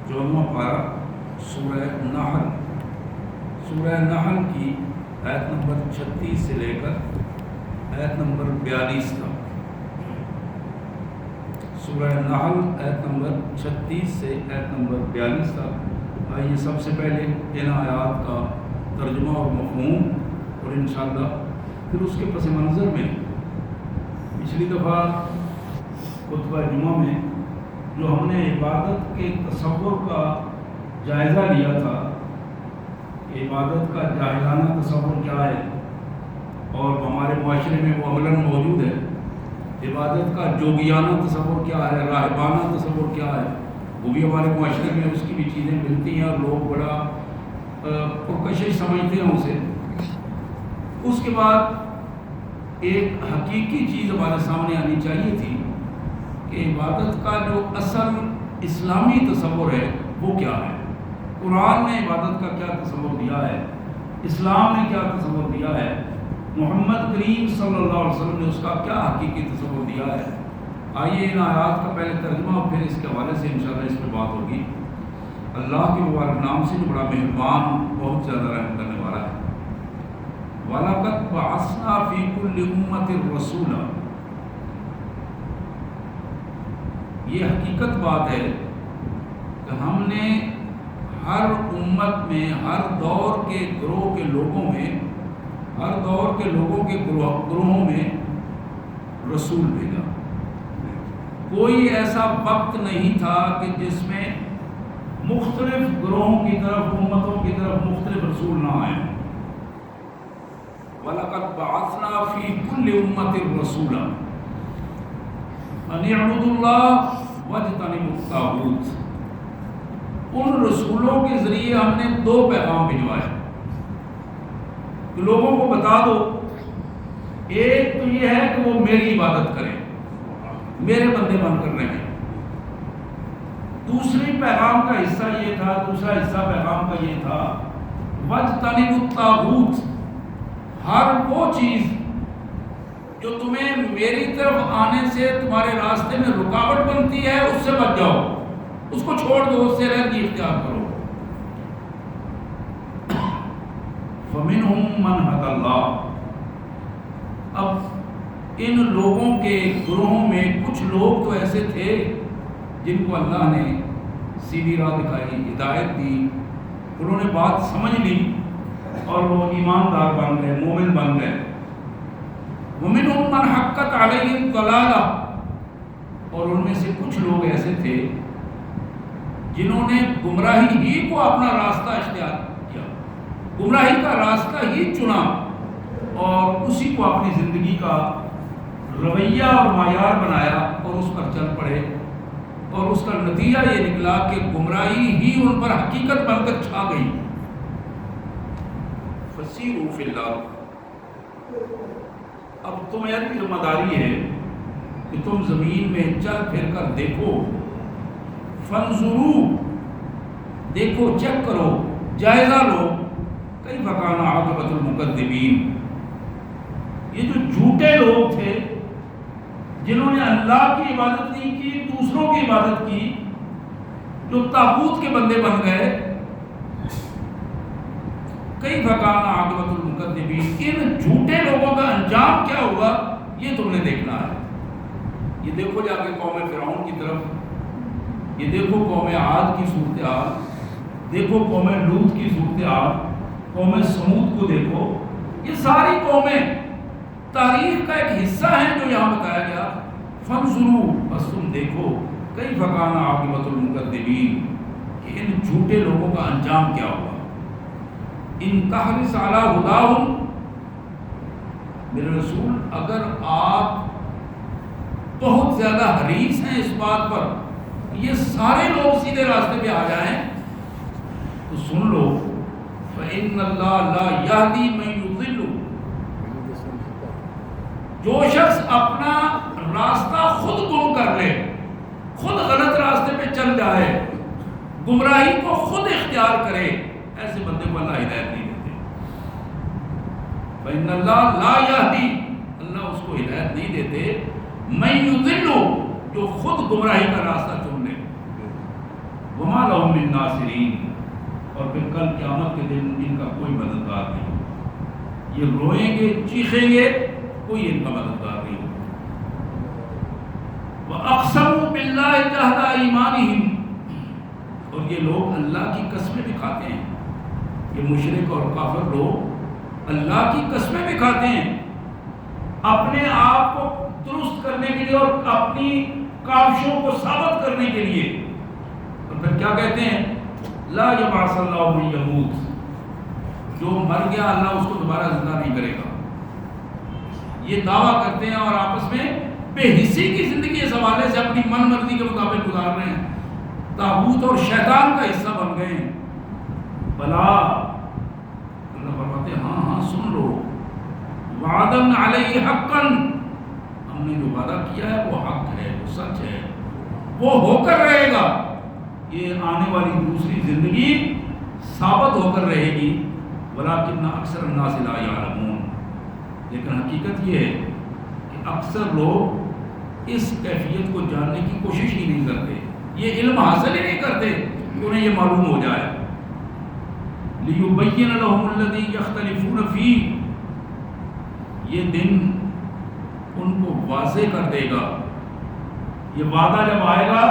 14واں پارہ سورہ نحل، سورہ نحل کی آیت نمبر 36 سے لے کر آیت نمبر 42 تک۔ سورہ نحل آیت نمبر 36 سے آیت نمبر 42 تک۔ آئیے سب سے پہلے ان آیات کا ترجمہ اور مفہوم اور انشاءاللہ پھر اس کے پس منظر میں پچھلی دفعہ خطبہ جمعہ میں جو ہم نے عبادت کے تصور کا جائزہ لیا تھا، عبادت کا جاہلانہ تصور کیا ہے اور ہمارے معاشرے میں وہ عملاً موجود ہے، عبادت کا جوگیانہ تصور کیا ہے، راہبانہ تصور کیا ہے، وہ بھی ہمارے معاشرے میں اس کی بھی چیزیں ملتی ہیں اور لوگ بڑا پرکشش سمجھتے ہیں اسے۔ اس کے بعد ایک حقیقی چیز ہمارے سامنے آنی چاہیے تھی کہ عبادت کا جو اصل اسلامی تصور ہے وہ کیا ہے، قرآن نے عبادت کا کیا تصور دیا ہے، اسلام نے کیا تصور دیا ہے، محمد کریم صلی اللہ علیہ وسلم نے اس کا کیا حقیقی تصور دیا ہے۔ آئیے ان آیات کا پہلے ترجمہ اور پھر اس کے حوالے سے انشاءاللہ اس پہ بات ہوگی۔ اللہ کے مبارک نام سے جو بڑا مہربان، بہت زیادہ رحم کرنے والا ہے۔ وَلَقَدْ بَعَثْنَا فِي كُلِّ أُمَّةٍ رَسُولًا، یہ حقیقت بات ہے کہ ہم نے ہر امت میں، ہر دور کے گروہ کے لوگوں میں، ہر دور کے لوگوں کے گروہوں میں رسول بھیجا۔ کوئی ایسا وقت نہیں تھا کہ جس میں مختلف گروہوں کی طرف، امتوں کی طرف مختلف رسول نہ آئے۔ وَلَقَدْ بَعَثْنَا فِي كُلِّ أُمَّةٍ رَسُولًا أَنِ اعْبُدُوا اللَّهَ وَاجْتَنِبُوا الطَّاغُوتَ۔ ان رسولوں کے ذریعے ہم نے دو پیغام بھجوائے کہ لوگوں کو بتا دو، ایک تو یہ ہے کہ وہ میری عبادت کریں، میرے بندے بن کر رہیں۔ دوسری پیغام کا حصہ یہ تھا، دوسرا حصہ پیغام کا یہ تھا وَاجْتَنِبُوا الطَّاغُوتَ، ہر وہ چیز جو تمہیں میری طرف آنے سے تمہارے راستے میں رکاوٹ بنتی ہے اس سے بچ جاؤ، اس کو چھوڑ دو، اس سے رہنگی اختیار کرو۔ فَمِنْهُمْ مَنْ هَدَى اللَّهُ، اب ان لوگوں کے گروہوں میں کچھ لوگ تو ایسے تھے جن کو اللہ نے سیدھی راہ دکھائی، ہدایت دی، انہوں نے بات سمجھ لی اور وہ ایماندار بن گئے، مومن بن گئے۔ وَمِنْهُمْ مَنْ حَقَّتْ عَلَيْهِ الضَّلَالَةُ، اور ان میں سے کچھ لوگ ایسے تھے جنہوں نے گمراہی ہی کو اپنا راستہ اختیار کیا، گمراہی کا راستہ ہی چنا اور اسی کو اپنی زندگی کا رویہ اور معیار بنایا اور اس پر چل پڑے، اور اس کا نتیجہ یہ نکلا کہ گمراہی ہی ان پر حقیقت بن کر چھا گئی۔ فَسِیرُوا فِی الْأَرْضِ، اب تمہاری ذمہ داری ہے کہ تم زمین میں چل پھر کر دیکھو، فَانْظُرُوا، دیکھو، چیک کرو، جائزہ لو، کیف کان عاقبۃ المکذبین، یہ جو جھوٹے لوگ تھے جنہوں نے اللہ کی عبادت نہیں کی، دوسروں کی عبادت کی، جو طاغوت کے بندے بن گئے، کیف کان عاقبۃ المکذبین، ان جھوٹے لوگوں کا انجام کیا ہوا یہ تم نے دیکھنا ہے۔ یہ دیکھو جا کے قوم فرعون کی طرف، یہ دیکھو قوم عاد کی صورتحال، دیکھو قوم لوط کی صورتحال، قوم سمود کو دیکھو، یہ ساری قومیں تاریخ کا ایک حصہ ہیں جو یہاں بتایا گیا۔ فانظروا، بس تم دیکھو، کیف کان عاقبۃ المکذبین، کہ ان جھوٹے لوگوں کا انجام کیا ہوا۔ ان تحرص علی ہداہم، میرے رسول اگر آپ بہت زیادہ حریص ہیں اس بات پر یہ سارے لوگ سیدھے راستے پہ آ جائیں تو سن لو، فإن اللہ لا یہدی من یضل، جو شخص اپنا راستہ خود گم کر لے، خود غلط راستے پہ چل جائے، گمراہی کو خود اختیار کرے، ایسے بندے کو اللہ ہدایت نہیں دیتے۔ فإن اللہ لا یہدی، اللہ اس کو ہدایت نہیں دیتے، من یضل، جو خود گمراہی کا راستہ چن لے، وما لهم لهم من ناصرین، اور پھر کل قیامت کے دن ان کا کوئی مددگار نہیں ہوگا. یہ روئیں گے، چیخیں گے، کوئی ان کا مددگار نہیں ہوگا. وَأَقْسَمُوا بِاللَّهِ جَهْدَ أَيْمَانِهِمْ، اور یہ لوگ اللہ کی قسمیں بھی کھاتے ہیں. یہ مشرک اور کافر لوگ اللہ کی قسمیں بھی کھاتے ہیں اپنے آپ کو درست کرنے کے لیے اور اپنی کاوشوں کو ثابت کرنے کے لیے. اور پھر کیا کہتے ہیں؟ لا یبعث اللہ من یموت، جو مر گیا اللہ اس کو دوبارہ زندہ نہیں کرے گا. یہ دعویٰ کرتے ہیں اور آپس میں بے حسی کی زندگی اس حوالے سے اپنی من مرضی کے مطابق گزار رہے ہیں، طاغوت اور شیطان کا حصہ بن گئے ہیں. بلا، اللہ فرماتے ہیں ہاں ہاں سن لو، وعدن علیہ حقا، ہم نے جو وعدہ کیا ہے وہ حق ہے، وہ سچ ہے، وہ ہو کر رہے گا. یہ آنے والی دوسری زندگی ثابت ہو کر رہے گی. ولکن اکثر الناس لا یعلمون، لیکن حقیقت یہ ہے کہ اکثر لوگ اس کیفیت کو جاننے کی کوشش ہی نہیں کرتے، یہ علم حاصل ہی نہیں کرتے کہ انہیں یہ معلوم ہو جائے. لِيُبَيِّنَ لَهُمُ الَّذِي يَخْتَلِفُونَ فِيهِ، یہ دن ان کو واضح کر دے گا. یہ وعدہ جب آئے گا،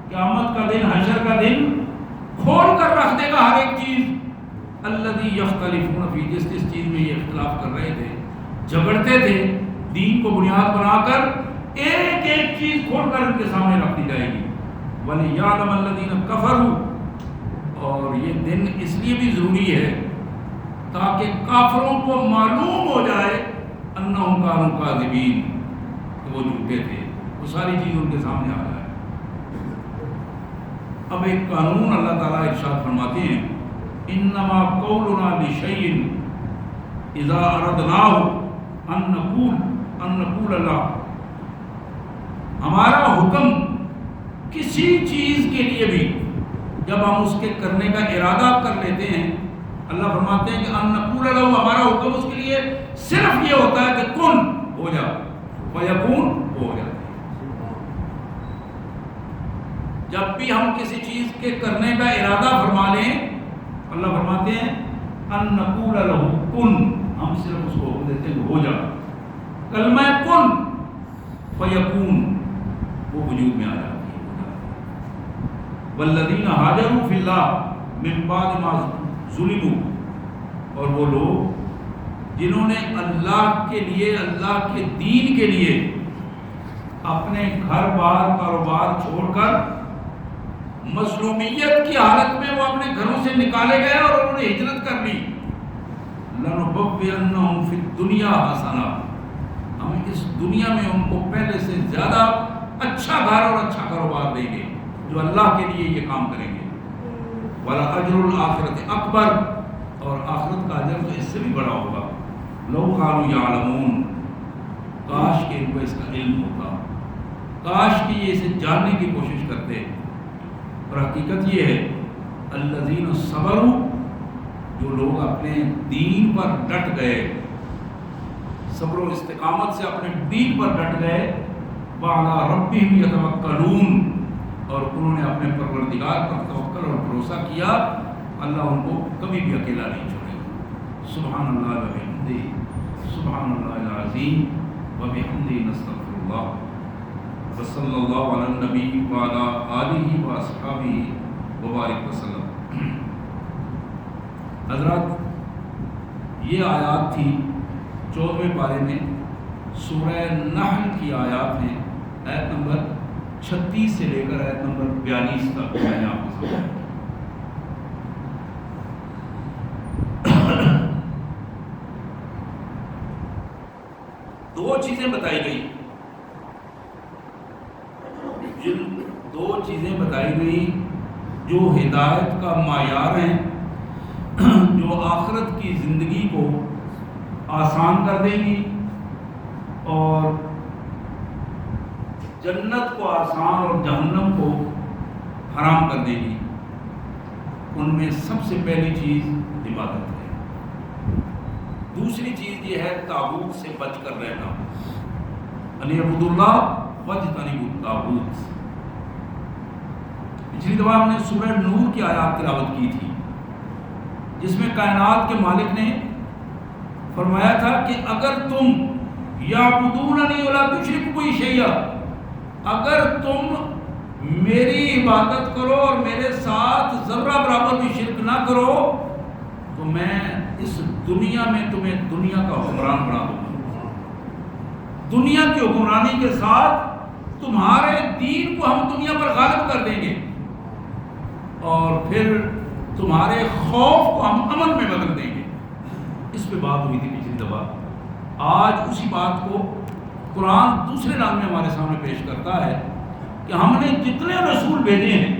قیامت کا دن، حشر کا دن، کھول کر رکھ دے گا ہر ایک چیز. الَّذِي يَخْتَلِفُونَ فِيهِ، جس چیز میں یہ اختلاف کر رہے تھے، جھگڑتے تھے، دین کو بنیاد بنا کر ایک ایک چیز کھول کر ان کے سامنے رکھ دی جائے گی. وَلِيَعْلَمَ الَّذِينَ كَفَرُوا، اور یہ دن اس لیے بھی ضروری ہے تاکہ کافروں کو معلوم ہو جائے انہم کانوا کاذبین، کہ وہ جھوٹے تھے. وہ ساری چیز ان کے سامنے آ جائے. اب ایک قانون اللہ تعالیٰ ارشاد فرماتے ہیں، انما قولنا لشیء اذا اردناہ ان نقول لا، ہمارا حکم کسی چیز کے لیے بھی جب ہم اس کے کرنے کا ارادہ کر لیتے ہیں، اللہ فرماتے ہیں کہ ان نقول له، ہمارا حکم اس کے لیے صرف یہ ہوتا ہے کہ کن ہو جا، فیکون ہو جاتا ہے. جب بھی ہم کسی چیز کے کرنے کا ارادہ فرما لیں، اللہ فرماتے ہیں ان نقول له کن، ہم صرف اس کو حکم دیتے ہیں کہ ہو جا. کلمہ کن فیکون، وہ وجود میں آ جاتا ہے. والذین ہاجروا فی اللہ من بعد ما ظلموا، اور وہ لوگ جنہوں نے اللہ کے لیے، اللہ کے دین کے لیے اپنے گھر بار کاروبار چھوڑ کر مظلومیت کی حالت میں وہ اپنے گھروں سے نکالے گئے اور انہوں نے ہجرت کر لی. لنبوئنہم فی الدنیا حسنہ، ہم اس دنیا میں ان کو پہلے سے زیادہ اچھا گھر اور اچھا کاروبار دیں گے جو اللہ کے لیے یہ کام کریں گے. وَلَأَجْرُ الْآخِرَةِ أَكْبَرُ، اور آخرت کا اجر تو اس سے بھی بڑا ہوگا. لَوْ كَانُوا يَعْلَمُونَ، کاش کہ ان کو اس کا علم ہوتا، کاش کہ یہ اسے جاننے کی کوشش کرتے. اور حقیقت یہ ہے الَّذِينَ صَبَرُوا، جو لوگ اپنے دین پر ڈٹ گئے، صبر و استقامت سے اپنے دین پر ڈٹ گئے. وَعَلَىٰ رَبِّهِمْ يَتَوَكَّلُونَ، اور انہوں نے اپنے پروردگار پر توکل اور بھروسہ کیا، اللہ ان کو کبھی بھی اکیلا نہیں چھوڑے گا. سبحان اللہ وبحمدہ، سبحان اللہ العظیم وبحمدہ، نستغفر اللہ. وصلی اللہ علی النبی وعلی آلہ واصحابہ وبارک وسلم. حضرات، یہ آیات تھی 14ویں پارے میں، سورہ نحل کی آیات ہیں، آیت نمبر 36 سے لے کر آیت نمبر 42 تک میں نے آپ کو سمجھایا. دو چیزیں بتائی گئی، جن دو چیزیں بتائی گئی جو ہدایت کا معیار ہیں، جو آخرت کی زندگی کو آسان کر دیں گی اور جنت کو آسان اور جہنم کو حرام کر دے گی. ان میں سب سے پہلی چیز عبادت ہے. دوسری چیز یہ ہے طاغوت سے بچ کر رہنا. ان اعبدوا اللہ واجتنبوا الطاغوت. پچھلی دفعہ ہم نے سورہ نور کی آیات تلاوت کی تھی، جس میں کائنات کے مالک نے فرمایا تھا کہ اگر تم یعبدوننی ولا تشرکوا بی شیئا، اگر تم میری عبادت کرو اور میرے ساتھ ذرہ برابر بھی شرک نہ کرو تو میں اس دنیا میں تمہیں دنیا کا حکمران بنا دوں گا، دنیا کی حکمرانی کے ساتھ تمہارے دین کو ہم دنیا پر غالب کر دیں گے، اور پھر تمہارے خوف کو ہم امن میں بدل دیں گے۔ اس پہ بات ہوئی تھی پچھلی دفعہ۔ آج اسی بات کو قرآن دوسرے رنگ میں ہمارے سامنے پیش کرتا ہے کہ ہم نے جتنے رسول بھیجے ہیں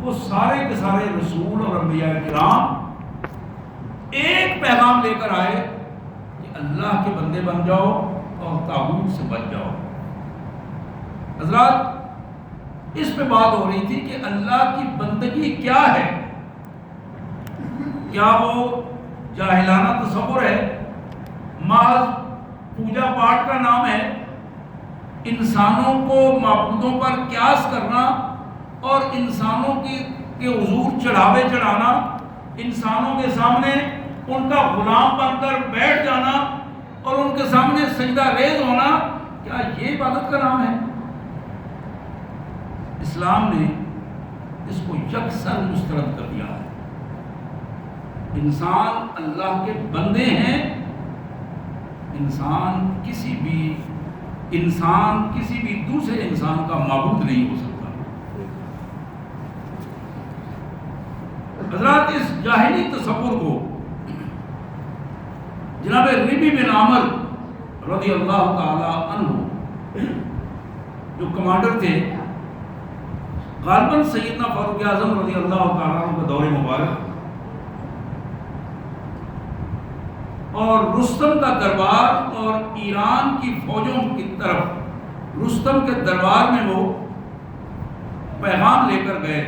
وہ سارے کے سارے رسول اور انبیاء کرام ایک پیغام لے کر آئے کہ اللہ کے بندے بن جاؤ اور طاغوت سے بچ جاؤ۔ حضرات، اس پہ بات ہو رہی تھی کہ اللہ کی بندگی کیا ہے؟ کیا وہ جاہلانہ تصور ہے، محض پوجا پاٹ کا نام ہے، انسانوں کو معبودوں پر قیاس کرنا اور انسانوں کے حضور چڑھاوے چڑھانا، انسانوں کے سامنے ان کا غلام بن کر بیٹھ جانا اور ان کے سامنے سجدہ ریز ہونا، کیا یہ عبادت کا نام ہے؟ اسلام نے اس کو یکسر مسترد کر دیا ہے۔ انسان اللہ کے بندے ہیں، انسان کسی بھی دوسرے انسان کا معبود نہیں ہو سکتا۔ حضرات، اس جاہلی تصور کو جناب ربی بن عامر رضی اللہ تعالی عنہ جو کمانڈر تھے، غالباً سیدنا فاروق اعظم رضی اللہ تعالیٰ عنہ کا دور مبارک اور رستم کا دربار اور ایران کی فوجوں کی طرف رستم کے دربار میں وہ پیغام لے کر گئے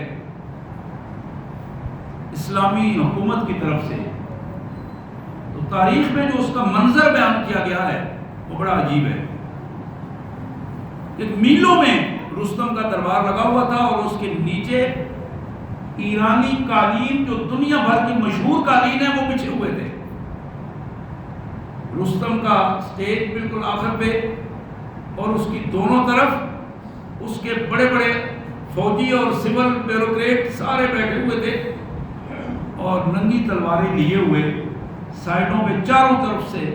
اسلامی حکومت کی طرف سے، تو تاریخ میں جو اس کا منظر بیان کیا گیا ہے وہ بڑا عجیب ہے کہ میلوں میں رستم کا دربار لگا ہوا تھا اور اس کے نیچے ایرانی قالین جو دنیا بھر کی مشہور قالین ہے وہ بچھے ہوئے تھے۔ رستم کا سٹیج بالکل آخر پہ اور اس کی دونوں طرف اس کے بڑے بڑے فوجی اور سول بیوروکریٹ سارے بیٹھے ہوئے تھے اور ننگی تلواریں لیے ہوئے، سائڈوں پہ چاروں طرف سے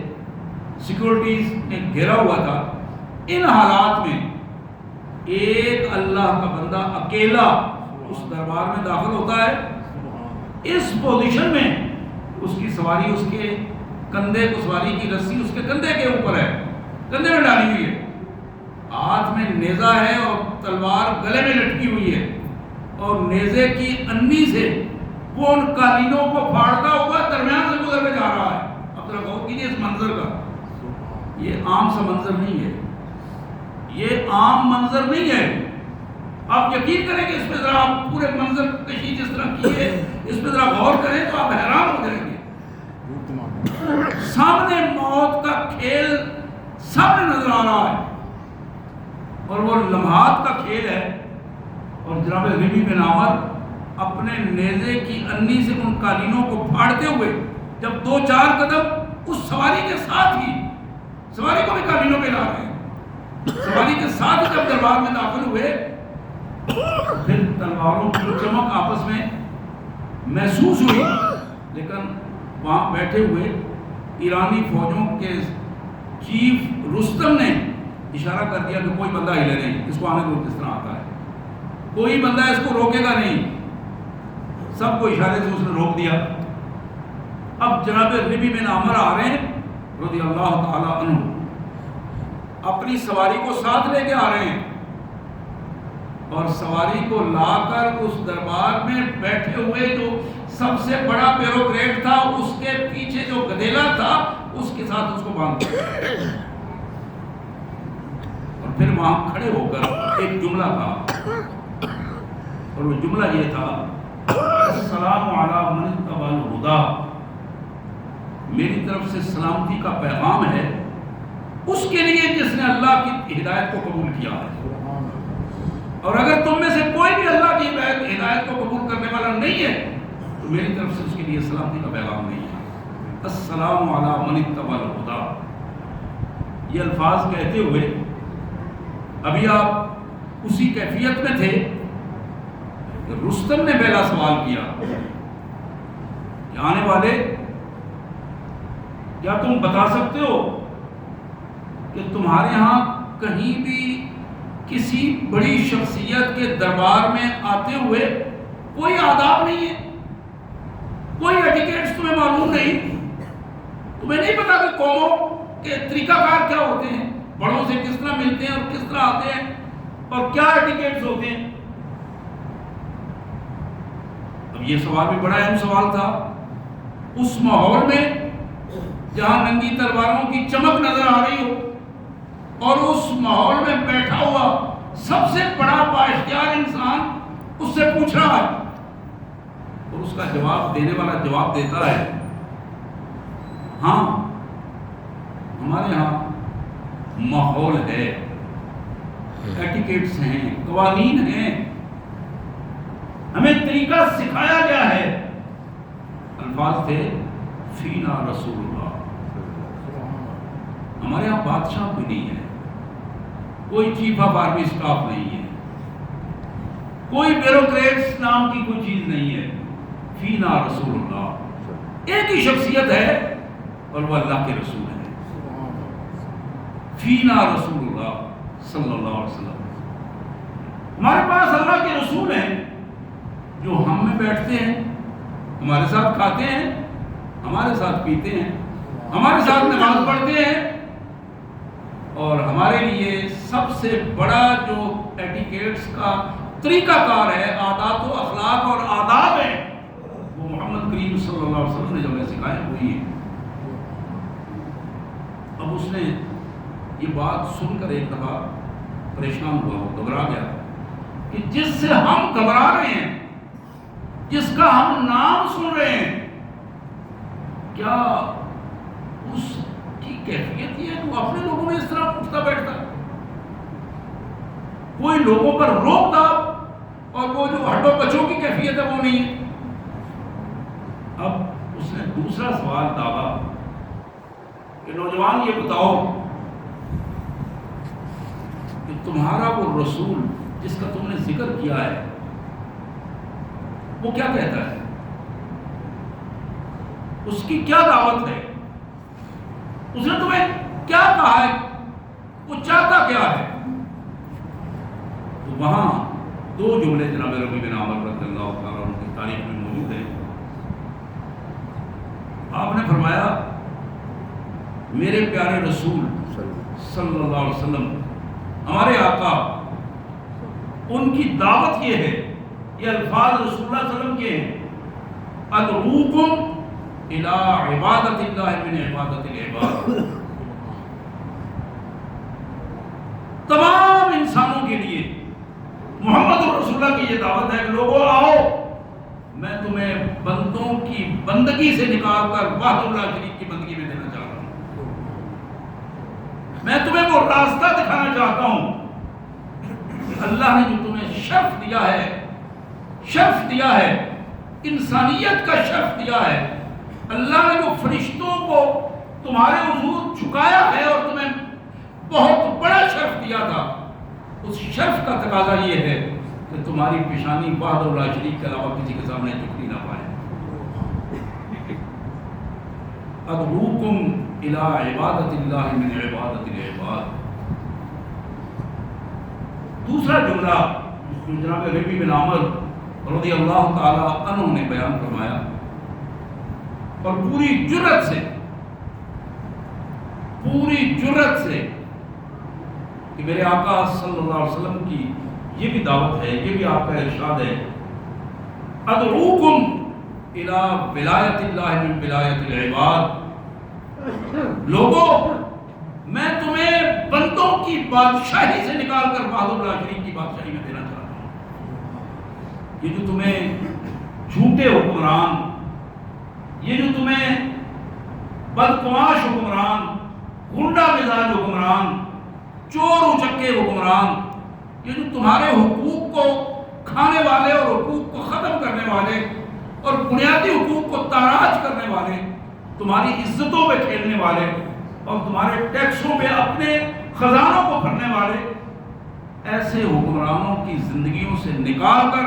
سیکورٹیز نے گھیرا ہوا تھا۔ ان حالات میں ایک اللہ کا بندہ اکیلا اس دربار میں داخل ہوتا ہے۔ اس پوزیشن میں اس کی سواری اس کے کندھے کو، سواری کی رسی اس کے کندھے کے اوپر ہے، کندھے میں ڈالی ہوئی ہے، ہاتھ میں نیزہ ہے اور تلوار گلے میں لٹکی ہوئی ہے، اور نیزے کی انی سے وہ ان قالینوں کو پھاڑتا ہوا درمیان سے گزر کے جا رہا ہے۔ اب ذرا غور کیجیے اس منظر کا، یہ عام سا منظر نہیں ہے، یہ عام منظر نہیں ہے۔ آپ یقین کریں کہ اس پہ ذرا آپ پورے منظر کشی جس طرح کی ہے اس پہ ذرا غور کریں تو آپ حیران ہو جائیں گے۔ سامنے موت کا کھیل سامنے نظر آ رہا ہے اور وہ لمحات کا کھیل ہے، اور جناب ربی بن عامر اپنے نیزے کی انی سے ان قالینوں کو پھاڑتے ہوئے جب 2-4 قدم اس سواری کے ساتھ ہی، سواری کو بھی قالینوں پہ لا رہے ہیں، سواری کے ساتھ جب دربار میں داخل ہوئے پھر تلواروں کی چمک آپس میں محسوس ہوئی، لیکن وہاں بیٹھے ہوئے ایرانی فوجوں کے چیف رستم نے اشارہ کر دیا کہ کوئی بندہ ہلے نہیں، اس کو آنے کو کس طرح آتا ہے، کوئی بندہ اس کو روکے گا نہیں، سب کو اشارے سے اس نے روک دیا۔ اب جناب ربی بن عامر آ رہے ہیں رضی اللہ تعالی عنہ، اپنی سواری کو ساتھ لے کے آ رہے ہیں اور سواری کو لا کر اس دربار میں بیٹھے ہوئے جو سب سے بڑا بیوروکریٹ تھا اس کے پیچھے جو گدیلا تھا اس کے ساتھ اس کو باندھ دیا، اور پھر وہاں کھڑے ہو کر ایک جملہ تھا اور وہ جملہ یہ تھا، السلام علی من اتبع الہدی، میری طرف سے سلامتی کا پیغام ہے اس کے لیے جس نے اللہ کی ہدایت کو قبول کیا ہے، اور اگر تم میں سے کوئی بھی اللہ کی تو میری طرف سے اس کے لیے سلامتی کا پیغام نہیں ہے۔ السلام علی من اتبع الہدی، یہ الفاظ کہتے ہوئے ابھی آپ اسی کیفیت میں تھے کہ رستم نے پہلا سوال کیا کہ آنے والے کیا تم بتا سکتے ہو کہ تمہارے ہاں کہیں بھی کسی بڑی شخصیت کے دربار میں آتے ہوئے کوئی آداب نہیں ہے، کوئی ایٹیکیٹس تمہیں معلوم نہیں، تمہیں نہیں پتا کہ قوموں کے طریقہ کار کیا ہوتے ہیں، بڑوں سے کس طرح ملتے ہیں اور کس طرح آتے ہیں اور کیا ایٹیکیٹس ہوتے ہیں؟ اب یہ سوال بھی بڑا اہم سوال تھا اس ماحول میں جہاں ننگی تلواروں کی چمک نظر آ رہی ہو، اور اس ماحول میں بیٹھا ہوا سب سے بڑا بااختیار انسان اس سے پوچھ رہا ہے اور اس کا جواب دینے والا جواب دیتا ہے ہاں ہمارے ہاں ماحول ہے، ایٹیکیٹس ہیں، قوانین ہیں، ہمیں طریقہ سکھایا گیا ہے۔ الفاظ تھے فینا رسول اللہ، ہمارے یہاں بادشاہ بھی نہیں ہے، کوئی چیف آف آرمی اسٹاف نہیں ہے، کوئی بیوروکریٹس نام کی کوئی چیز نہیں ہے، فینا رسول اللہ، ایک ہی شخصیت ہے اور وہ اللہ کے رسول ہے، فینا رسول اللہ صلی اللہ علیہ وسلم، ہمارے پاس اللہ کے رسول ہیں جو ہم میں بیٹھتے ہیں، ہمارے ساتھ کھاتے ہیں، ہمارے ساتھ پیتے ہیں، ہمارے ساتھ نماز پڑھتے ہیں، اور ہمارے لیے سب سے بڑا جو ایٹیکیٹس کا طریقہ کار ہے، عادات و اخلاق اور آداب ہے، وہ محمد کریم صلی اللہ علیہ وسلم نے جو ہمیں سکھائے ہوئی ہے۔ اب اس نے یہ بات سن کر ایک دفعہ پریشان ہوا، وہ گھبرا گیا کہ جس سے ہم گھبرا رہے ہیں، جس کا ہم نام سن رہے ہیں، کیا اس کی کیفیت یہ ہے کہ وہ اپنے لوگوں میں اس طرح اٹھتا بیٹھتا ہے؟ کوئی لوگوں پر روک تھاپ اور وہ جو ہڈوں بچوں کی کیفیت ہے وہ نہیں ہے۔ اب اس نے دوسرا سوال داغا کہ نوجوان یہ بتاؤ کہ تمہارا وہ رسول جس کا تم نے ذکر کیا ہے وہ کیا کہتا ہے، اس کی کیا دعوت ہے، اس نے تمہیں کیا کہا ہے، وہ چاہتا کیا ہے؟ تو وہاں دو جملے جناب ربیع بن عامر رضی اللہ تعالیٰ عنہ کی تاریخ میں موجود ہیں۔ آپ نے فرمایا میرے پیارے رسول صلی اللہ علیہ وسلم، ہمارے آقا، ان کی دعوت یہ ہے، یہ الفاظ رسول اللہ صلی اللہ علیہ وسلم کے ہیں، ادعوکم الی عبادت اللہ من عبادت العباد، تمام انسانوں کے لیے محمد رسول اللہ کی یہ دعوت ہے کہ لوگوں آؤ، میں تمہیں بندوں کی بندگی سے نکال کر وحدہ اللہ شریک کی بندگی میں دینا چاہتا ہوں، میں تمہیں وہ راستہ دکھانا چاہتا ہوں کہ اللہ نے جو تمہیں شرف دیا ہے، شرف دیا ہے، انسانیت کا شرف دیا ہے، اللہ نے جو فرشتوں کو تمہارے حضور جھکایا ہے اور تمہیں بہت بڑا شرف دیا تھا، اس شرف کا تقاضا یہ ہے کہ تمہاری پیشانی وحدہ اللہ شریک کے علاوہ کسی کے سامنے جھکنی نہ پائے۔ ادعوکم الی عبادت اللہ من عبادت العباد۔ دوسرا جملہ جناب ربیع بن عامر رضی اللہ تعالی عنہ نے بیان فرمایا اور پوری جرأت سے کہ میرے آقا صلی اللہ علیہ وسلم کی یہ بھی دعوت ہے، یہ بھی آپ کا ارشاد ہے، ادعوکم الی ولایت اللہ من ولایت العباد، لوگوں میں تمہیں بندوں کی بادشاہی سے نکال کر وحدہ اللہ شریک کی بادشاہی میں دینا چاہتا ہوں۔ یہ جو تمہیں جھوٹے حکمران، یہ جو تمہیں بدقماش حکمران، غنڈہ مزاج حکمران، چور اچکے حکمران، یہ جو تمہارے حقوق کو کھانے والے اور حقوق کو ختم کرنے والے اور بنیادی حقوق کو تاراج کرنے والے، تمہاری عزتوں پہ کھیلنے والے اور تمہارے ٹیکسوں پہ اپنے خزانوں کو بھرنے والے ایسے حکمرانوں کی زندگیوں سے نکال کر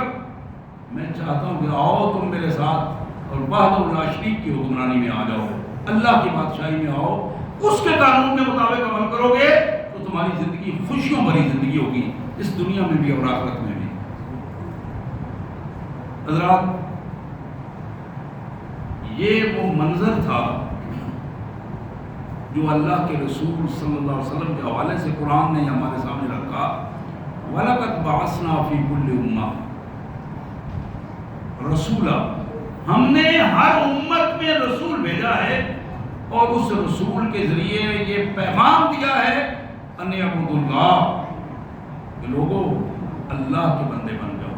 میں چاہتا ہوں کہ آؤ تم میرے ساتھ اور وحدہ لا شریک کی حکمرانی میں آ جاؤ، اللہ کی بادشاہی میں آؤ، اس کے قانون کے مطابق عمل کرو گے تو تمہاری زندگی خوشیوں بھری زندگی ہوگی، اس دنیا میں بھی اور آخرت میں بھی۔ حضرات، یہ وہ منظر تھا جو اللہ کے رسول صلی اللہ علیہ وسلم کے حوالے سے قرآن نے ہمارے سامنے رکھا۔ وَلَقَدْ بَعَثْنَا فِي كُلِّ أُمَّةٍ رسولا، ہم نے ہر امت میں رسول بھیجا ہے اور اس رسول کے ذریعے یہ پیغام دیا ہے ان اعبدوا اللہ، کہ لوگوں اللہ کے بندے بن جاؤ،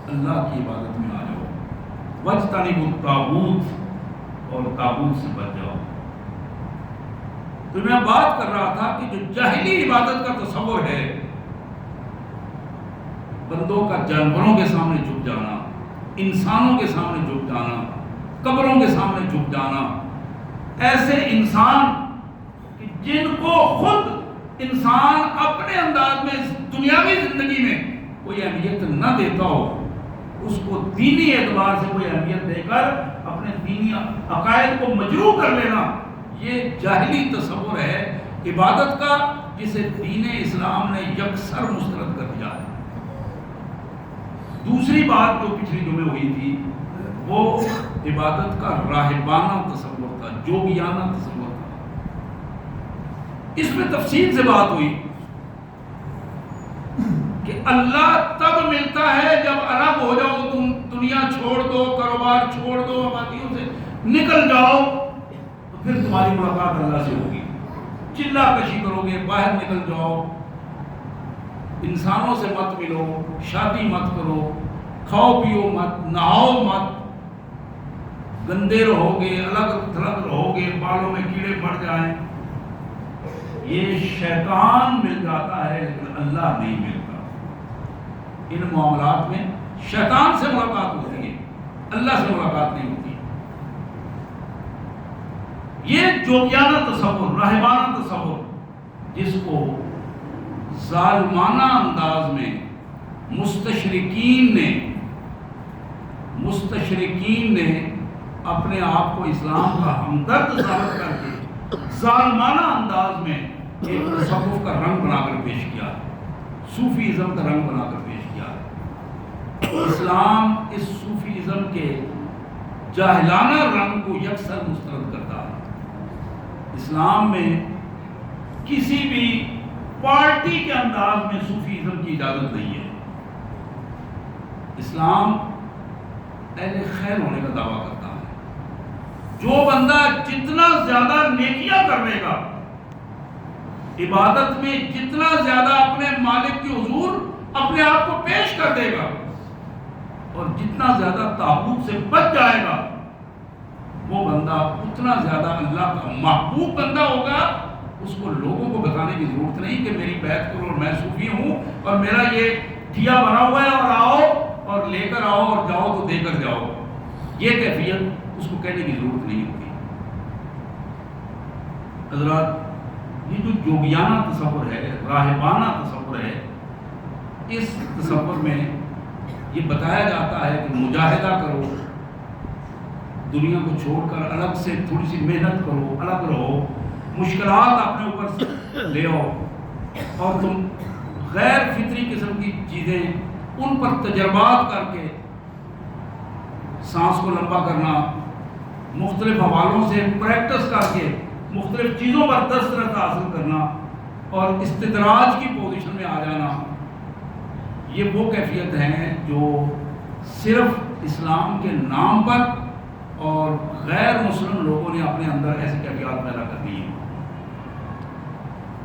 اللہ کی عبادت میں آ جاؤ، واجتنبوا الطاغوت، اور طاغوت سے بچ جاؤ۔ تو میں بات کر رہا تھا کہ جو جاہلی عبادت کا تصور ہے، بندوں کا جانوروں کے سامنے جھک جانا، انسانوں کے سامنے جھک جانا، قبروں کے سامنے جھک جانا، ایسے انسان کہ جن کو خود انسان اپنے انداز میں دنیاوی زندگی میں کوئی اہمیت نہ دیتا ہو، اس کو دینی اعتبار سے کوئی اہمیت دے کر اپنے دینی عقائد کو مجروح کر لینا، یہ جاہلی تصور ہے عبادت کا، جسے دین اسلام نے یکسر مسترد کر دیا ہے۔ دوسری بات جو پچھلی جمعے ہوئی تھی وہ عبادت کا راہبانہ تصور تھا، جوگیانہ تصور تھا۔ اس میں تفصیل سے بات ہوئی کہ اللہ تب ملتا ہے جب الگ ہو جاؤ، تم دنیا چھوڑ دو، کاروبار چھوڑ دو، آبادیوں سے نکل جاؤ، تو پھر تمہاری ملاقات اللہ سے ہوگی۔ چلا کشی کرو گے، باہر نکل جاؤ، انسانوں سے مت ملو، شادی مت کرو، کھاؤ پیو مت، نہاؤ مت، گندے رہو گے، الگ تھلگ رہو گے، بالوں میں کیڑے پڑ جائیں۔ یہ شیطان مل جاتا ہے لیکن اللہ نہیں ملتا۔ ان معاملات میں شیطان سے ملاقات ہوتی ہے، اللہ سے ملاقات نہیں ہوتی۔ یہ جوگیانہ تصور، راہبانہ تصور، جس کو ظالمانہ انداز میں مستشرقین نے اپنے آپ کو اسلام کا ہمدرد ثابت کر کے ظالمانہ انداز میں ایک تصوف کا رنگ بنا کر پیش کیا، صوفیزم کا رنگ بنا کر پیش کیا۔ اسلام اس صوفیزم کے جاہلانہ رنگ کو یکسر مسترد کرتا ہے۔ اسلام میں کسی بھی پارٹی کے انداز میں صوفیزم کی اجازت نہیں ہے۔ اسلام اہل خیر ہونے کا دعویٰ کرتا ہے۔ جو بندہ جتنا زیادہ نیکیاں کر لے گا، عبادت میں جتنا زیادہ اپنے مالک کے حضور اپنے آپ کو پیش کر دے گا اور جتنا زیادہ طاغوت سے بچ جائے گا، وہ بندہ اتنا زیادہ اللہ کا محبوب بندہ ہوگا۔ اس کو لوگوں کو بتانے کی ضرورت نہیں کہ میری بیعت کرو اور میں صوفی ہوں اور میرا یہ ٹھیا بنا ہوا ہے اور آؤ اور لے کر آؤ اور جاؤ تو دے کر جاؤ، یہ کیفیت اس کو کہنے کی ضرورت نہیں ہوتی۔ حضرات، یہ جو جوگیانہ تصور ہے، راہبانہ تصور ہے، اس تصور میں یہ بتایا جاتا ہے کہ مجاہدہ کرو، دنیا کو چھوڑ کر الگ سے تھوڑی سی محنت کرو، الگ رہو، مشکلات اپنے اوپر سے لے آؤ، اور تم غیر فطری قسم کی چیزیں ان پر تجربات کر کے سانس کو لمبا کرنا، مختلف حوالوں سے پریکٹس کر کے مختلف چیزوں پر دسترس حاصل کرنا اور استدراج کی پوزیشن میں آ جانا، یہ وہ کیفیت ہیں جو صرف اسلام کے نام پر اور غیر مسلم لوگوں نے اپنے اندر ایسی کیفیات پیدا کر دی ہیں۔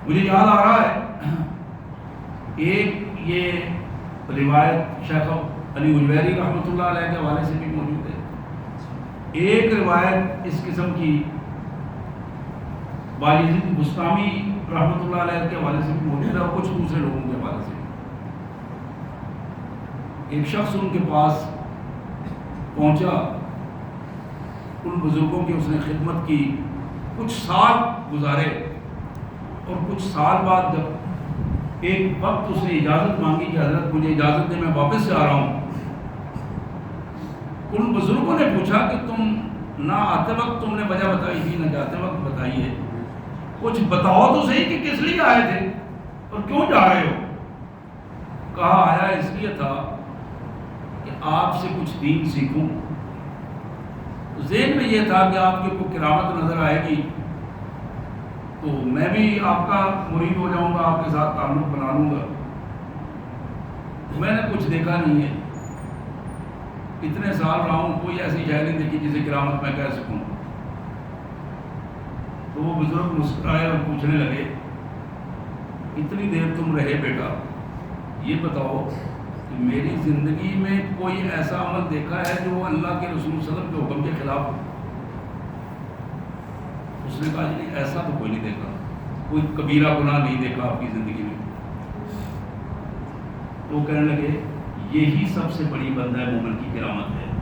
مجھے یاد آ رہا ہے ایک یہ روایت شیخ علی اجویری رحمۃ اللہ علیہ کے حوالے سے بھی موجود ہے، ایک روایت اس قسم کی بالیزید بستامی رحمۃ اللہ علیہ کے حوالے سے بھی موجود ہے اور کچھ دوسرے لوگوں کے حوالے سے۔ ایک شخص ان کے پاس پہنچا، ان بزرگوں کی اس نے خدمت کی، کچھ سال گزارے، اور کچھ سال بعد جب ایک وقت اس نے اجازت مانگی کہ حضرت مجھے اجازت دے، میں واپس سے آ رہا ہوں، ان بزرگوں نے پوچھا کہ تم نہ آتے وقت تم نے وجہ بتائی تھی، نہ جاتے وقت بتائی ہے، کچھ بتاؤ تو صحیح کہ کس لیے آئے تھے اور کیوں جا رہے ہو؟ کہا آیا اس لیے تھا کہ آپ سے کچھ دین سیکھوں۔ ذہن میں یہ تھا کہ آپ کی کوئی کرامت نظر آئے گی تو میں بھی آپ کا مرید ہو جاؤں گا، آپ کے ساتھ تعلق بنا لوں گا۔ میں نے کچھ دیکھا نہیں ہے، اتنے سال رہا ہوں، کوئی ایسی شے نہیں دیکھی جسے کرامت میں کہہ سکوں۔ تو وہ بزرگ مسکرائے اور پوچھنے لگے اتنی دیر تم رہے بیٹا، یہ بتاؤ کہ میری زندگی میں کوئی ایسا عمل دیکھا ہے جو اللہ کے رسول صلی اللہ علیہ وسلم کے حکم کے خلاف ہو؟ اس نے کہا جی ایسا تو کوئی نہیں دیکھا، کوئی کبیرہ گناہ نہیں دیکھا آپ کی زندگی میں۔ تو وہ کہنے لگے یہی سب سے بڑی بندہ مومن کی کرامت ہے،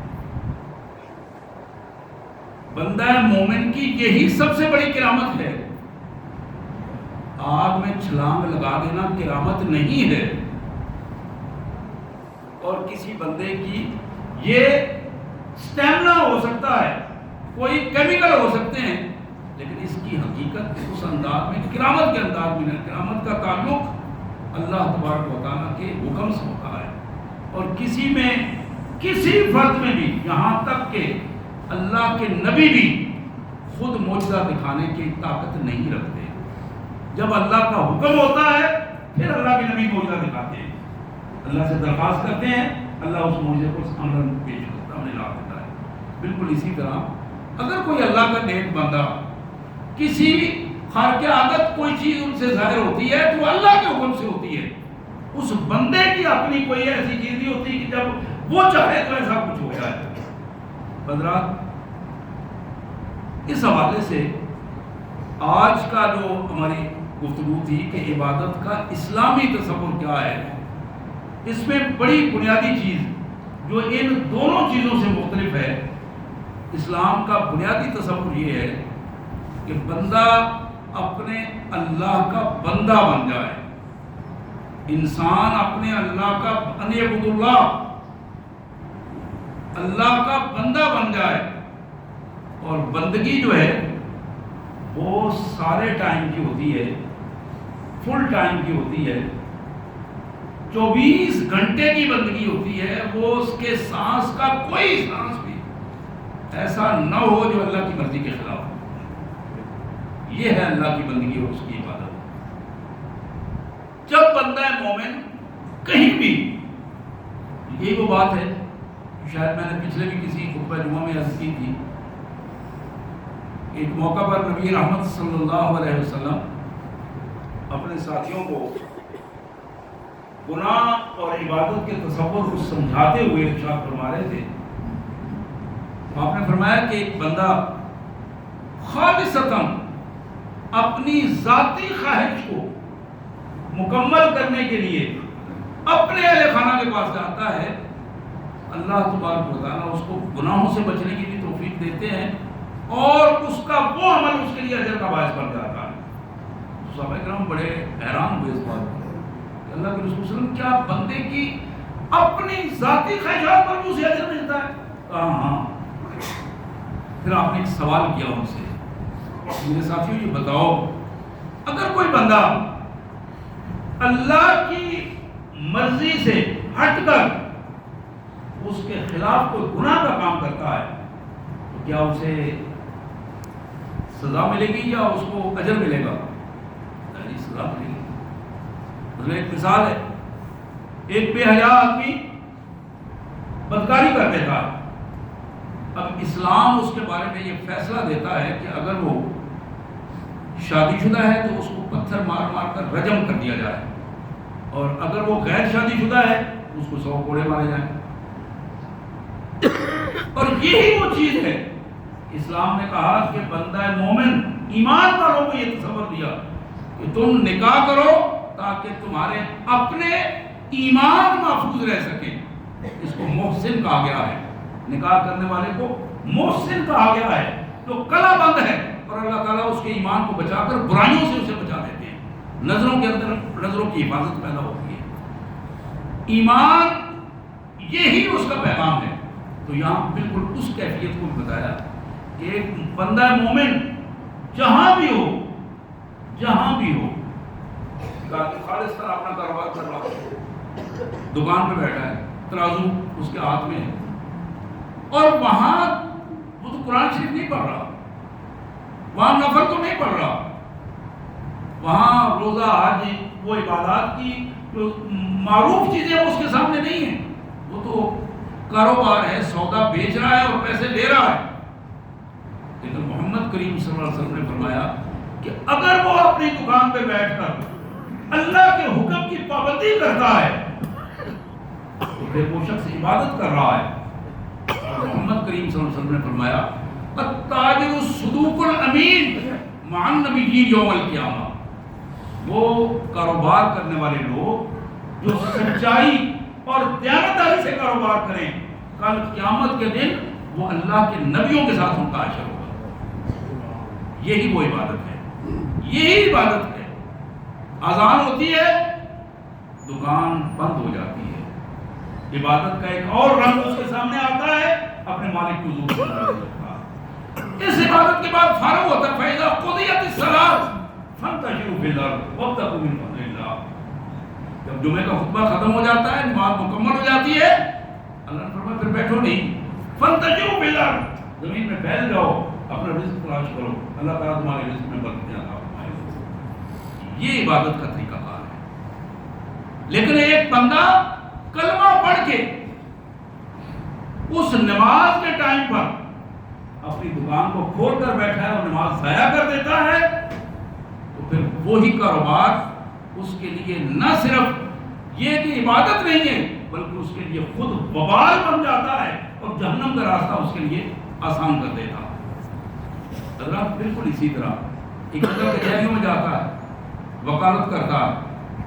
بندہ مومن کی یہی سب سے بڑی کرامت ہے۔ آگ میں چھلانگ لگا دینا کرامت نہیں ہے، اور کسی بندے کی یہ سٹیمنا ہو سکتا ہے، کوئی کیمیکل ہو سکتے ہیں، لیکن اس کی حقیقت اس انداز میں کرامت کے انداز میں نہیں۔ کرامت کا تعلق اللہ تبارک و تعالیٰ کے حکم سے ہوتا ہے، اور کسی میں کسی فرد میں بھی، یہاں تک کہ اللہ کے نبی بھی خود معجزہ دکھانے کی طاقت نہیں رکھتے۔ جب اللہ کا حکم ہوتا ہے پھر اللہ کے نبی معجزہ دکھاتے ہیں، اللہ سے درخواست کرتے ہیں، اللہ اس معجزے کو عملاً پیش کرتا ہے، انہیں لا دیتا ہے۔ بالکل اسی طرح اگر کوئی اللہ کا نیک بندہ کسی خارق عادت کوئی چیز ان سے ظاہر ہوتی ہے تو اللہ کے حکم سے ہوتی ہے، اس بندے کی اپنی کوئی ایسی چیز نہیں ہوتی کہ جب وہ چاہے تو ایسا کچھ ہو جائے۔ حضرات، اس حوالے سے آج کا جو ہماری گفتگو تھی کہ عبادت کا اسلامی تصور کیا ہے، اس میں بڑی بنیادی چیز جو ان دونوں چیزوں سے مختلف ہے، اسلام کا بنیادی تصور یہ ہے کہ بندہ اپنے اللہ کا بندہ بن جائے، انسان اپنے اللہ کا ان یعبد اللہ کا بندہ بن جائے، اور بندگی جو ہے وہ سارے ٹائم کی ہوتی ہے، فل ٹائم کی ہوتی ہے، 24 گھنٹے کی بندگی ہوتی ہے، وہ اس کے سانس کا کوئی سانس بھی ایسا نہ ہو جو اللہ کی مرضی کے خلاف ہو۔ یہ ہے اللہ کی بندگی اور اس کی عبادت۔ جب بندہ مومن کہیں بھی، یہی وہ بات ہے شاید میں نے پچھلے بھی کسی خطبہ جمعہ میں عرض کی تھی، ایک موقع پر نبی رحمت صلی اللہ علیہ وسلم اپنے ساتھیوں کو گناہ اور عبادت کے تصور کو سمجھاتے ہوئے ارشاد فرما رہے تھے۔ آپ نے فرمایا کہ ایک بندہ خالصتاً اپنی ذاتی خواہش کو مکمل کرنے کے لیے اپنے اہل خانہ کے پاس جاتا ہے، اللہ تبارک و تعالیٰ اس کو گناہوں سے بچنے کی بھی توفیق دیتے ہیں، اور اس کا وہ عمل اس کے لیے اجر کا باعث بن جاتا ہے۔ صحابہ کرام بڑے حیران ہوئے اس بات پر کہ اللہ کے رسول صلی اللہ علیہ وسلم کیا بندے کی اپنی ذاتی خواہشات پر بھی اسے اجر ملتا ہے؟ کہا ہاں۔ پھر آپ نے ایک سوال کیا ان سے، میرے ساتھیوں یہ بتاؤ، اگر کوئی بندہ اللہ کی مرضی سے ہٹ کر اس کے خلاف کوئی گناہ کا کام کرتا ہے تو کیا اسے سزا ملے گی یا اس کو اجر ملے گا؟ سزا ملے گی۔ مطلب ایک مثال ہے، ایک بے حیا آدمی بدکاری کر دیتا ہے، اب اسلام اس کے بارے میں یہ فیصلہ دیتا ہے کہ اگر وہ شادی شدہ ہے تو اس کو پتھر مار مار کر رجم کر دیا جائے، اور اگر وہ غیر شادی شدہ ہے اس کو 100 کوڑے مارے جائیں۔ اور یہی وہ چیز ہے، اسلام نے کہا کہ بندہ مومن ایمان والوں کو یہ تصور دیا کہ تم نکاح کرو تاکہ تمہارے اپنے ایمان محفوظ رہ سکے، اس کو محسن کہا گیا ہے۔ نکاح کرنے والے کو محسن کہا گیا ہے، جو کلا بند ہے، اور اللہ تعالیٰ اس کے ایمان کو بچا کر برائیوں سے اسے بچا دیتے ہیں، نظروں کے اندر نظروں کی حفاظت پیدا ہوتی ہے۔ ایمان یہی اس کا پیغام ہے۔ تو یہاں بالکل اس کیفیت کو بتایا کہ ایک بندہ مومن جہاں بھی ہو خالص طرح اپنا کاروبار کر رہا ہو، دکان پہ بیٹھا ہے، ترازو اس کے ہاتھ میں ہے، اور وہاں وہ تو قرآن شریف نہیں پڑھ رہا، وہاں نفل تو نہیں پڑھ رہا، وہاں روزہ حج وہ عبادات کی جو معروف چیزیں اس کے سامنے نہیں ہیں، وہ تو کاروبار ہے، سودا بیچ رہا ہے اور پیسے لے رہا ہے۔ لیکن محمد کریم صلی اللہ علیہ وسلم نے فرمایا کہ اگر وہ اپنی دکان پہ بیٹھ کر اللہ کے حکم کی پابندی کرتا ہے تو پھر وہ شخص عبادت کر رہا ہے۔ اور محمد کریم صلی اللہ علیہ وسلم نے فرمایا التاجر الصدوق الامین مع النبیین یوم القیامہ، وہ کاروبار کرنے والے لوگ جو سچائی اور دیانتداری سے کاروبار کریں، کل قیامت کے دن وہ اللہ کے نبیوں کے ساتھ ان کا حشر ہوگا۔ یہی وہ عبادت ہے، یہی عبادت ہے۔ اذان ہوتی ہے، دکان بند ہو جاتی ہے، عبادت کا ایک اور رنگ اس کے سامنے آتا ہے، اپنے مالک کو حضور سے ناراض ہوتا ہے۔ اس عبادت کے بعد فارغ ہوتا ہے، فَإِذَا قُضِيَتِ الصَّلَاةُ فَانتَشِرُوا فِي الْأَرْضِ وَابْتَغُوا مِن فَضْلِ اللَّهِ۔ جب جمعے کا خطبہ ختم ہو جاتا ہے، نماز مکمل ہو جاتی ہے، اللہ نے فرمایا پھر بیٹھو نہیں، فَانتَشِرُوا فِي الْأَرْضِ، زمین میں پھیل جاؤ، اپنا رزق تلاش کرو، اللہ تعالیٰ تمہارے رزق میں برکت عطا فرمائے گا۔ یہ عبادت کا طریقہ کار ہے۔ لیکن ایک بندہ کلمہ پڑھ کے اس نماز کے ٹائم پر اپنی دکان کو کھول کر بیٹھا ہے اور نماز ضائع کر دیتا ہے، تو پھر وہی کاروبار اس کے لیے نہ صرف یہ کہ عبادت نہیں ہے، بلکہ اس کے لیے خود وبال بن جاتا ہے اور جہنم کا راستہ اس کے لیے آسان کر دیتا ہے۔ حضرات بالکل اسی طرح ایک بندہ کچہریوں میں جاتا ہے، وکالت کرتا ہے،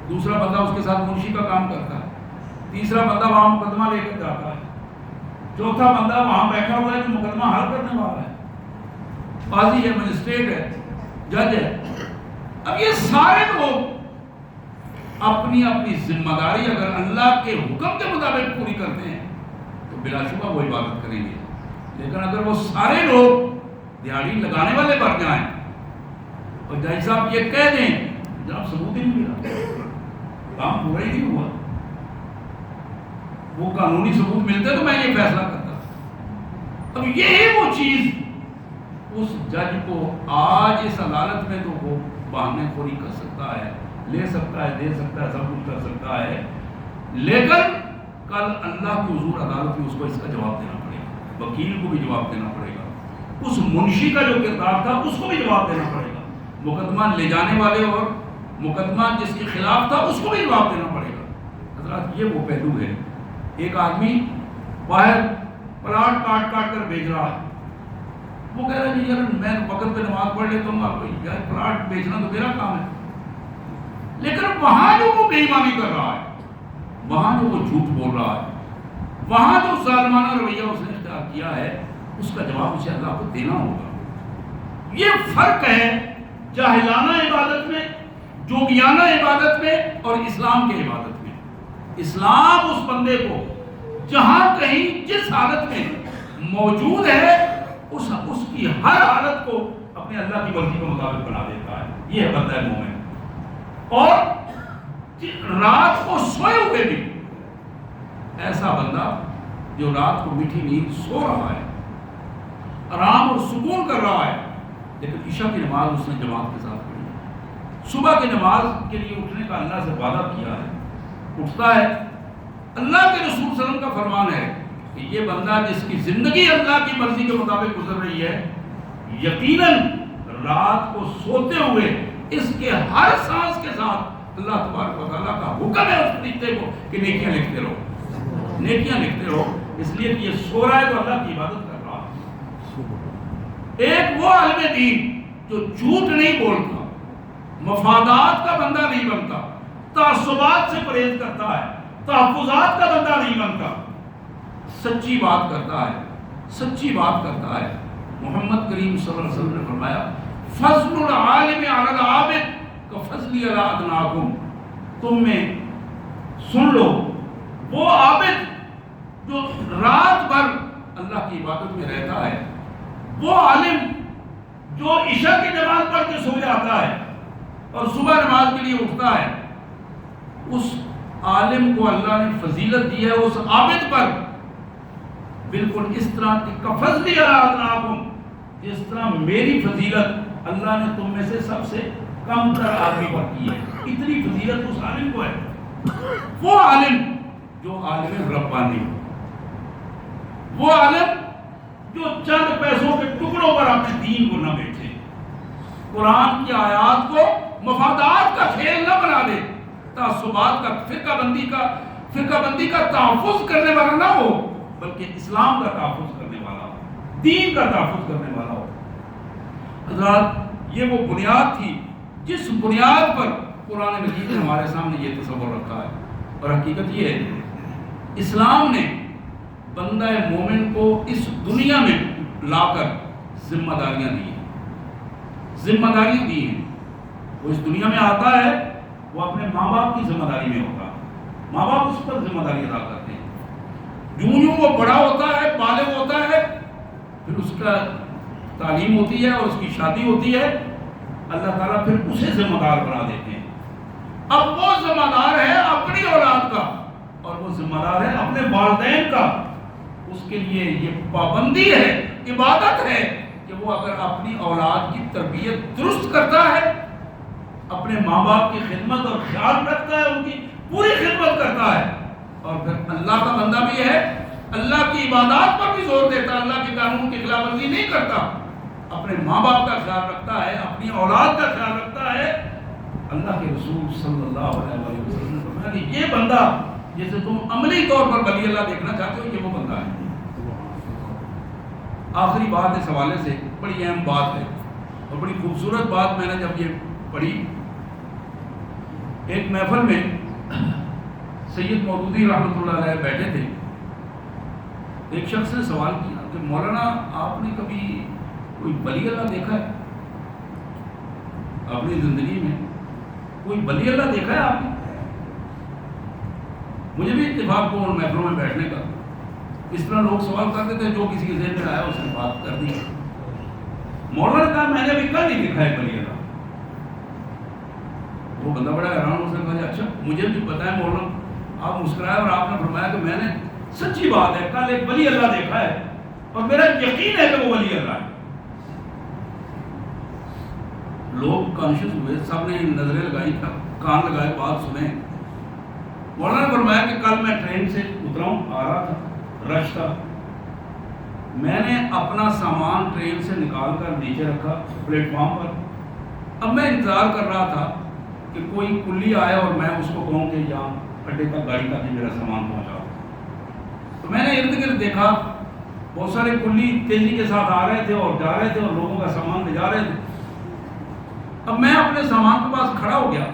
دوسرا بندہ اس کے ساتھ منشی کا کام کرتا ہے، تیسرا بندہ وہاں مقدمہ لے کر جاتا ہے، چوتھا بندہ وہاں بیٹھا ہوا ہے جو مقدمہ حل کرنے والا ہے، قاضی ہے، مجسٹریٹ ہے، جج ہے۔ اب یہ سارے لوگ اپنی اپنی ذمہ داری اگر اللہ کے حکم کے مطابق پوری کرتے ہیں تو بلا شبہ وہ عبادت کریں گے۔ لیکن اگر وہ سارے لوگ دیہڑی لگانے والے بن جائیں اور جج صاحب یہ کہہ دیں جناب ثبوت ہی نہیں ملا، کام پورا ہی نہیں ہوا، وہ قانونی ثبوت ملتے تو میں یہ فیصلہ کرتا۔ اب یہی وہ چیز اس جج کو آج اس عدالت میں تو وہ بہانے خوری کر سکتا ہے، لے سکتا ہے، دے سکتا ہے، سب کچھ کر سکتا ہے، لیکن کل اللہ کی حضور عدالت میں اس کو اس کا جواب دینا پڑے گا، وکیل کو بھی جواب دینا پڑے گا، اس منشی کا جو کردار تھا اس کو بھی جواب دینا پڑے گا، مقدمہ لے جانے والے اور مقدمہ جس کے خلاف تھا اس کو بھی جواب دینا پڑے گا۔ حضرات یہ وہ پہلو ہے۔ ایک آدمی باہر پلاٹ کاٹ کر بیچ رہا ہے، وہ کہہ رہا ہے یار میں وقت پہ نماز پڑھ لیتا ہوں، آپ کو یار پلاٹ بیچنا تو میرا کام ہے، لیکن وہاں جو وہ بے ایمانی کر رہا ہے، وہاں جو وہ جھوٹ بول رہا ہے، وہاں جو ظالمانہ رویہ اس نے اختیار کیا ہے، اس کا جواب اسے اللہ کو دینا ہوگا۔ یہ فرق ہے جاہلانہ عبادت میں، جوگیانہ عبادت میں اور اسلام کی عبادت میں۔ اسلام اس بندے کو جہاں کہیں جس حالت میں موجود ہے اس کی ہر حالت کو اپنے اللہ کی مرضی کے مطابق بنا دیتا ہے۔ یہ ہے بندہ مومن۔ اور رات کو سوئے ہوئے بھی ایسا بندہ جو رات کو میٹھی نیند سو رہا ہے، آرام اور سکون کر رہا ہے، لیکن عشاء کی نماز اس نے جماعت کے ساتھ پڑھی ہے، صبح کی نماز کے لیے اٹھنے کا اللہ سے وعدہ کیا ہے، اٹھتا ہے۔ اللہ کے رسول صلی اللہ علیہ وسلم کا فرمان ہے کہ یہ بندہ جس کی زندگی اللہ کی مرضی کے مطابق گزر رہی ہے، یقیناً رات کو سوتے ہوئے اس کے ہر سانس کے ساتھ اللہ تبارک و تعالیٰ کا حکم ہے اس فرشتے کو کہ نیکیاں لکھتے رہو، نیکیاں لکھتے رہو، اس لیے کہ یہ سو رہا ہے تو اللہ کی عبادت کر رہا ہے۔ ایک وہ عالم دین جو جھوٹ نہیں بولتا، مفادات کا بندہ نہیں بنتا، تعصبات سے پرہیز کرتا ہے، تحفظات کا بندہ نہیں بنتا، سچی بات کرتا ہے، سچی بات کرتا ہے۔ محمد کریم صلی اللہ علیہ وسلم نے فرمایا فضل العالم علی العابد کفضلی علی ادناکم، تم میں سن لو وہ عابد جو رات بھر اللہ کی عبادت میں رہتا ہے، وہ عالم جو عشاء کی نماز پڑھ کے سو جاتا ہے اور صبح نماز کے لیے اٹھتا ہے، اس عالم کو اللہ نے فضیلت دی ہے اس عابد پر، بالکل اس طرح کی کفضلی علی ادناکم، جس طرح میری فضیلت اللہ نے تم میں سے سب سے کم تر آدمی پر کی ہے، اتنی فضیلت اس عالم کو ہے۔ وہ عالم جو عالم ربانی، وہ عالم جو چند پیسوں کے ٹکڑوں پر اپنے دین کو نہ بیچے، قرآن کی آیات کو مفادات کا کھیل نہ بنا دے، تعصبات کا فرقہ بندی کا تحفظ کرنے والا نہ ہو، بلکہ اسلام کا تحفظ کرنے والا ہو، دین کا تحفظ کرنے والا ہو۔ حضرات، یہ وہ بنیاد تھی جس بنیاد پر قرآن مجید نے ہمارے سامنے یہ تصور رکھا ہے، اور حقیقت یہ ہے اسلام نے بندہ مومن کو اس دنیا میں لا کر ذمہ داریاں دی ہیں، ذمہ داریاں دی ہیں۔ وہ اس دنیا میں آتا ہے، وہ اپنے ماں باپ کی ذمہ داری میں ہوتا ہے، ماں باپ اس پر ذمہ داری ادا کرتے ہیں۔ یوں وہ بڑا ہوتا ہے، بالغ ہوتا ہے، پھر اس کا تعلیم ہوتی ہے اور اس کی شادی ہوتی ہے، اللہ تعالیٰ پھر اسے ذمہ دار بنا دیتے ہیں۔ اب وہ ذمہ دار ہے اپنی اولاد کا، اور وہ ذمہ دار ہے اپنے والدین کا۔ اس کے لیے یہ پابندی ہے، عبادت ہے کہ وہ اگر اپنی اولاد کی تربیت درست کرتا ہے، اپنے ماں باپ کی خدمت اور خیال رکھتا ہے، ان کی پوری خدمت کرتا ہے، اور پھر اللہ کا بندہ بھی ہے، اللہ کی عبادات پر بھی زور دیتا ہے، اللہ کے قانون کی خلاف ورزی نہیں کرتا، اپنے ماں باپ کا خیال رکھتا ہے، اپنی اولاد کا خیال رکھتا ہے۔ اللہ کے رسول صلی اللہ علیہ وسلم نے فرمایا کہ یہ بندہ جسے تم عملی طور پر ولی اللہ دیکھنا چاہتے ہو، یہ وہ بندہ ہے۔ آخری بات اس حوالے سے بڑی اہم بات ہے اور بڑی خوبصورت بات میں نے جب یہ پڑھی، ایک محفل میں سید مودودی رحمۃ اللہ علیہ بیٹھے تھے، ایک شخص نے سوال کیا کہ مولانا آپ نے کبھی کوئی ولی اللہ دیکھا ہے اپنی زندگی میں؟ کوئی ولی اللہ دیکھا ہے آپ نے؟ مجھے بھی اتفاق کو ان محفلوں میں بیٹھنے کا، اس طرح لوگ سوال کرتے تھے، جو کسی کے ذہن میں آیا اس نے بات کر دی۔ مولانا نے کہا میں نے ابھی کل ہی دیکھا ہے ولی اللہ۔ وہ بندہ بڑا حیران ہو سکتا ہے، اچھا مجھے بھی پتا ہے مولانا، آپ مسکرائے اور آپ نے فرمایا کہ میں نے سچی بات ہے کل ایک ولی اللہ دیکھا ہے اور میرا یقین ہے کہ وہ ولی اللہ ہے۔ لوگ کانشیس ہوئے، سب نے نظریں لگائی، کان لگائے، بات سنیں۔ مولانا نے فرمایا کہ کل میں ٹرین سے اترا ہوں، آ رہا تھا، رش تھا، میں نے اپنا سامان ٹرین سے نکال کر نیچے رکھا پلیٹ فارم پر۔ اب میں انتظار کر رہا تھا کہ کوئی کلی آئے اور میں اس کو کہوں کہ یہاں اڈے تک گاڑی کا میرا سامان پہنچا۔ تو میں نے ارد گرد دیکھا بہت سارے کلی تیزی کے ساتھ آ رہے تھے اور جا رہے تھے اور لوگوں کا سامان لے جا رہے تھے۔ اب میں اپنے سامان کے پاس کھڑا ہو گیا،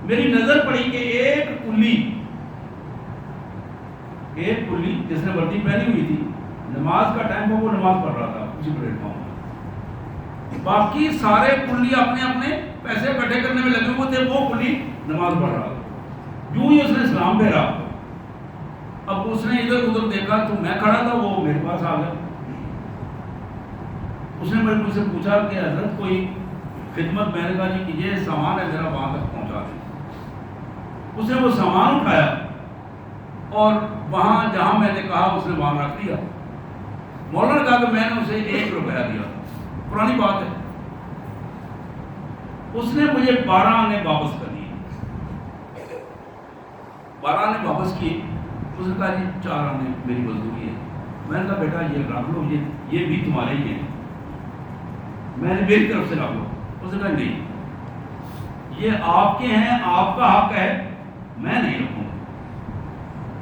میری نظر پڑی کہ ایک کلی جس نے وردی پہنی ہوئی تھی، نماز کا ٹائم وہ نماز پڑھ رہا تھا اسی پلیٹ فارم پر، باقی سارے کلی اپنے اپنے پیسے اکٹھے کرنے میں لگے ہوئے تھے، وہ کلی نماز پڑھ رہا تھا۔ یوں ہی اس نے اسلام پھیرا، اب اس نے ادھر ادھر دیکھا تو میں کھڑا تھا، وہ میرے پاس آ گیا۔ اس نے مجھ سے پوچھا کہ حضرت کوئی خدمت؟ میں نے کہا جی کہ یہ سامان ہے میرا، وہاں تک پہنچا دیں۔ اس نے وہ سامان اٹھایا اور وہاں جہاں میں نے کہا اس نے وہاں رکھ دیا۔ مولانا نے کہا کہ میں نے اسے 1 روپیہ دیا، پرانی بات ہے۔ اس نے مجھے 12 آنے واپس کر دیے، 12 آنے واپس کیے۔ اس نے کہا جی 4 آنے میری مزدوری ہے۔ میں نے کہا بیٹا یہ رکھ لو، یہ بھی تمہارے ہی ہیں، میں نے میری طرف سے رکھ لو۔ اس نے کہا نہیں، یہ آپ کے ہیں، آپ کا حق ہے، میں نہیں رکھوں گا۔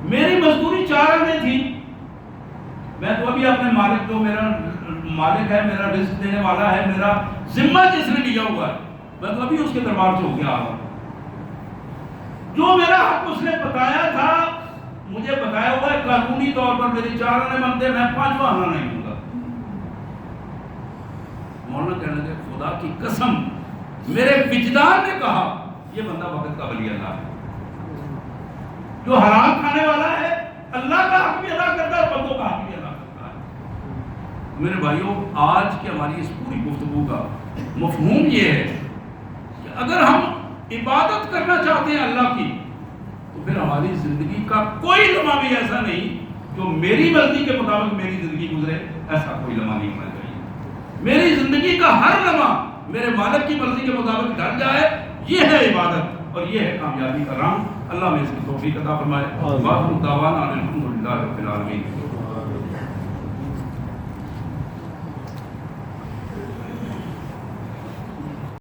میری مزدوری 4 آنے تھی، میں تو ابھی اپنے مالک، جو میرا مالک ہے، میرا رزق دینے والا ہے، میرا ذمہ جس نے لیا ہوا ہے، میں تو ابھی اس کے دربار سے ہو کے آ رہا ہوں۔ جو میرا حق اس نے بتایا تھا مجھے بتایا ہوا ہے قانونی طور پر میری 4 آنے بنتے، میں 5واں آنا نہیں ہوں گا۔ مولانا کہنے لگے خدا کی قسم، میرے وجدان نے کہا یہ بندہ وقت کا ولی اللہ ہے، جو حرام کھانے والا ہے، اللہ کا حق بھی ادا کرتا ہے اور بندوں کا حق بھی ادا کرتا ہے۔ میرے بھائیوں، آج کی ہماری اس پوری گفتگو کا مفہوم یہ ہے کہ اگر ہم عبادت کرنا چاہتے ہیں اللہ کی، تو پھر ہماری زندگی کا کوئی لمحہ بھی ایسا نہیں جو میری مرضی کے مطابق میری زندگی گزرے، ایسا کوئی لمحہ نہیں ہونا چاہیے۔ میری زندگی کا ہر لمحہ میرے مالک کی مرضی کے مطابق ڈھل جائے، یہ ہے عبادت اور یہ ہے کامیابی کا راہ۔ اللہ میں اس کی توفیق عطا فرمائے۔ باقی دعوانا الحمدللہ رب العالمین۔